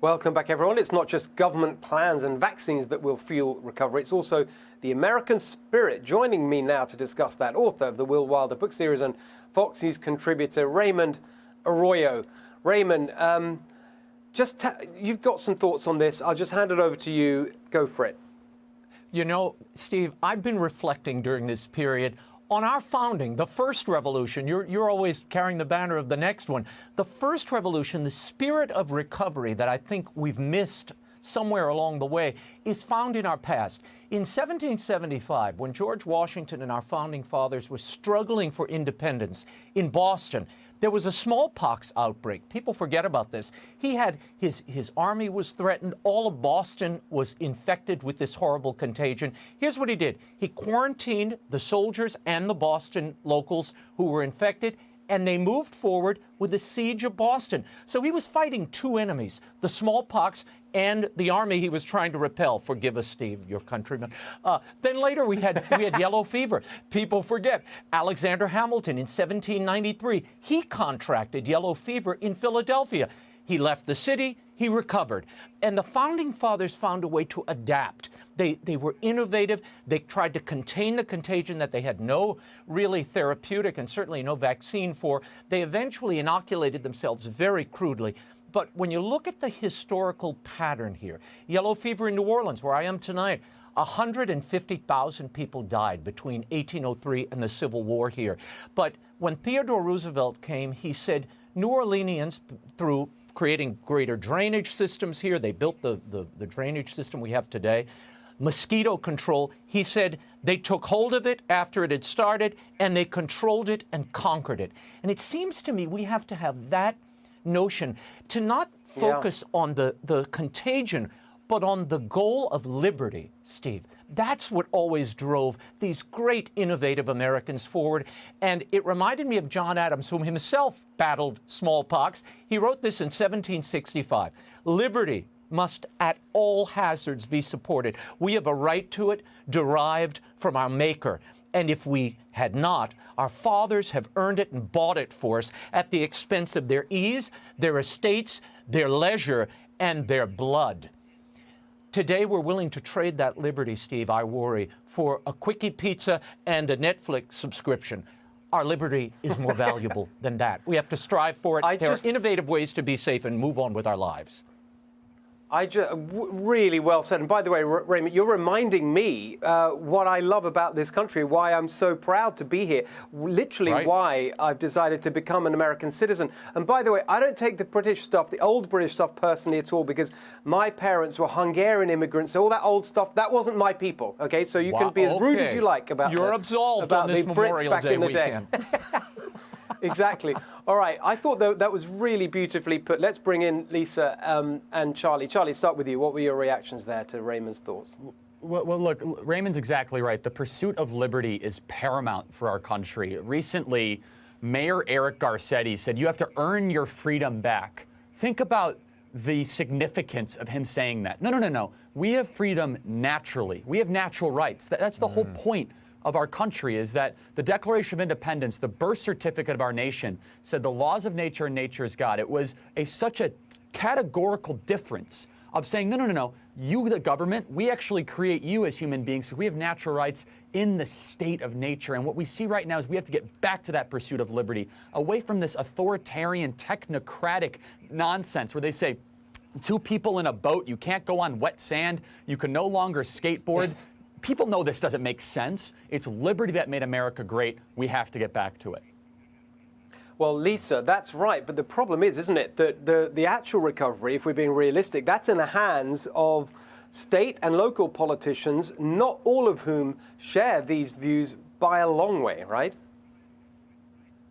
Welcome back, everyone. It's not just government plans and vaccines that will fuel recovery. It's also the American spirit. Joining me now to discuss that, author of the Will Wilder book series and Fox News contributor Raymond Arroyo. Raymond, you've got some thoughts on this. I'll just hand it over to you. Go for it. You know, Steve, I've been reflecting during this period on our founding, the first revolution. You're always carrying the banner of the next one. The first revolution, the spirit of recovery that I think we've missed somewhere along the way, is found in our past. In 1775, when George Washington and our founding fathers were struggling for independence in Boston, there was a smallpox outbreak. People forget about this. He had his army was threatened. All of Boston was infected with this horrible contagion. Here's what he did. He quarantined the soldiers and the Boston locals who were infected, and they moved forward with the siege of Boston. So he was fighting two enemies, the smallpox and the army he was trying to repel. Forgive us, Steve, your countryman. Then later we had yellow fever. People forget. Alexander Hamilton in 1793, he contracted yellow fever in Philadelphia. He left the city, he recovered. And the founding fathers found a way to adapt. They were innovative. They tried to contain the contagion that they had no really therapeutic and certainly no vaccine for. They eventually inoculated themselves very crudely. But when you look at the historical pattern here, yellow fever in New Orleans, where I am tonight, 150,000 people died between 1803 and the Civil War here. But when Theodore Roosevelt came, he said New Orleanians, through creating greater drainage systems here, they built the drainage system we have today, mosquito control, he said they took hold of it after it had started and they controlled it and conquered it. And it seems to me we have to have that notion to not focus on the contagion, but on the goal of liberty, Steve. That's what always drove these great innovative Americans forward. And it reminded me of John Adams, whom himself battled smallpox. He wrote this in 1765. Liberty must at all hazards be supported. We have a right to it derived from our Maker. And if we had not, our fathers have earned it and bought it for us at the expense of their ease, their estates, their leisure, and their blood. Today, we're willing to trade that liberty, Steve, I worry, for a quickie pizza and a Netflix subscription. Our liberty is more valuable than that. We have to strive for it. There are innovative ways to be safe and move on with our lives. Really well said. And by the way, Raymond, you're reminding me what I love about this country, why I'm so proud to be here, literally why I've decided to become an American citizen. And by the way, I don't take the British stuff, the old British stuff personally at all, because my parents were Hungarian immigrants. So all that old stuff, that wasn't my people. OK, so you can be as rude as you like about You're absolved about on this Memorial Day weekend. Exactly. All right. I thought that was really beautifully put. Let's bring in Lisa and Charlie. Charlie, start with you. What were your reactions there to Raymond's thoughts? Well, look, Raymond's exactly right. The pursuit of liberty is paramount for our country. Recently, Mayor Eric Garcetti said you have to earn your freedom back. Think about the significance of him saying that. No. We have freedom naturally. We have natural rights. That's the whole point of our country, is that the Declaration of Independence, the birth certificate of our nation, said the laws of nature and nature is God. It was such a categorical difference of saying, no, you, the government, we actually create you as human beings, so we have natural rights in the state of nature. And what we see right now is we have to get back to that pursuit of liberty, away from this authoritarian, technocratic nonsense where they say, two people in a boat, you can't go on wet sand, you can no longer skateboard. People know this doesn't make sense. It's liberty that made America great. We have to get back to it. Well, Lisa, that's right. But the problem is, isn't it, that the actual recovery, if we're being realistic, that's in the hands of state and local politicians, not all of whom share these views by a long way, right?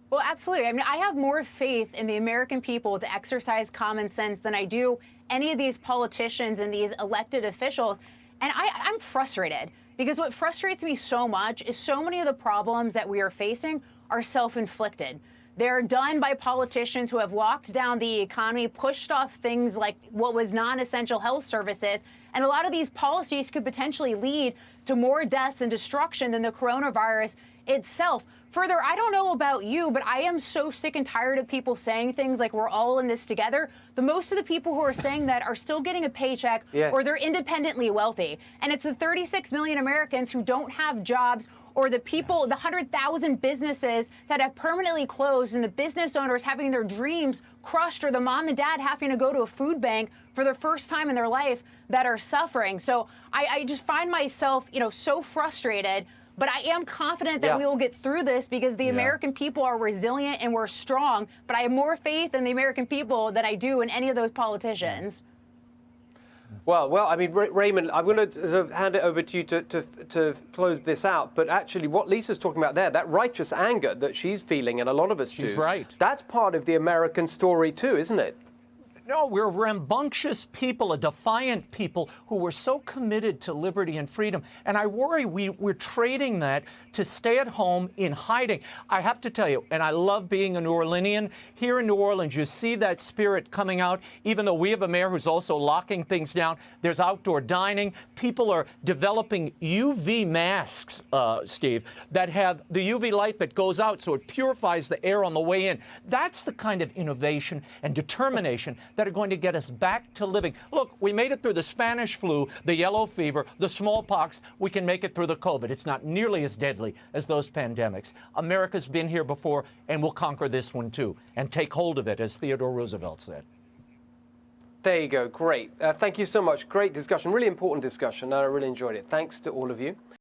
Well, absolutely. I mean, I have more faith in the American people to exercise common sense than I do any of these politicians and these elected officials. And I'm frustrated because what frustrates me so much is so many of the problems that we are facing are self-inflicted. They're done by politicians who have locked down the economy, pushed off things like what was non-essential health services. And a lot of these policies could potentially lead to more deaths and destruction than the coronavirus itself. further, I don't know about you, but I am so sick and tired of people saying things like we're all in this together. Most of the people who are saying that are still getting a paycheck, yes, or they're independently wealthy. And it's the 36 million Americans who don't have jobs, or the people, the 100,000 businesses that have permanently closed, and the business owners having their dreams crushed, or the mom and dad having to go to a food bank for the first time in their life that are suffering. So I just find myself, so frustrated. But I am confident that we will get through this because the American people are resilient and we're strong. But I have more faith in the American people than I do in any of those politicians. Well, I mean, Raymond, I'm going to hand it over to you to close this out. But actually, what Lisa's talking about there, that righteous anger that she's feeling, and a lot of us do. She's right. That's part of the American story too, isn't it? No, we're rambunctious people, a defiant people who were so committed to liberty and freedom. And I worry we're trading that to stay at home in hiding. I have to tell you, and I love being a New Orleanian, here in New Orleans, you see that spirit coming out, even though we have a mayor who's also locking things down. There's outdoor dining. People are developing UV masks, Steve, that have the UV light that goes out so it purifies the air on the way in. That's the kind of innovation and determination that are going to get us back to living. Look, we made it through the Spanish flu, the yellow fever, the smallpox. We can make it through the COVID. It's not nearly as deadly as those pandemics. America's been here before, and we'll conquer this one too, and take hold of it, as Theodore Roosevelt said. There you go. Great. Thank you so much. Great discussion. Really important discussion. I really enjoyed it. Thanks to all of you.